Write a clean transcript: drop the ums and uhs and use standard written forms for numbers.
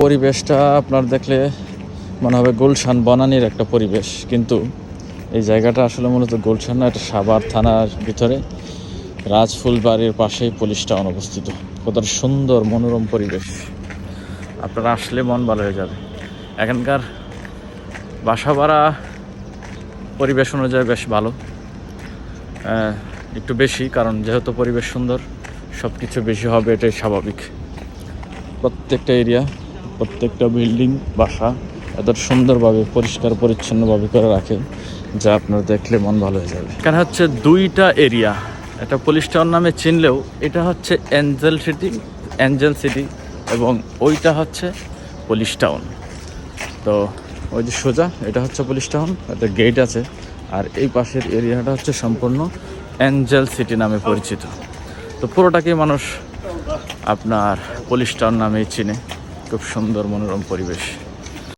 পরিবেশটা আপনার দেখলে মনে হবে গুলশান বনানীর একটা পরিবেশ, কিন্তু এই জায়গাটা আসলে মূলত গুলশান না, এটা সাভার থানার ভিতরে রাজফুল বাড়ির পাশেই পুলিশ টাউন অবস্থিত। কতটা সুন্দর মনোরম পরিবেশ, আপনারা আসলে মন ভালো হয়ে যাবে। এখানকার বাসা ভাড়া পরিবেশ অনুযায়ী বেশ ভালো, একটু বেশি, কারণ যেহেতু পরিবেশ সুন্দর সব কিছু বেশি হবে, এটাই স্বাভাবিক। প্রত্যেকটা এরিয়া, প্রত্যেকটা বিল্ডিং, বাসা এত সুন্দরভাবে পরিষ্কার পরিচ্ছন্নভাবে করে রাখে, যা আপনার দেখলে মন ভালো হয়ে যাবে। এখানে হচ্ছে দুইটা এরিয়া, এটা পুলিশ টাউন নামে চিনলেও এটা হচ্ছে অ্যাঞ্জেল সিটি এবং ওইটা হচ্ছে পুলিশ টাউন। তো ওই যে সোজা এটা হচ্ছে পুলিশ টাউন, একটা গেট আছে, আর এই পাশের এরিয়াটা হচ্ছে সম্পূর্ণ অ্যাঞ্জেল সিটি নামে পরিচিত। তো পুরোটাকে মানুষ আপনার পুলিশ টাউন নামেই চিনে। খুব সুন্দর মনোরম পরিবেশ।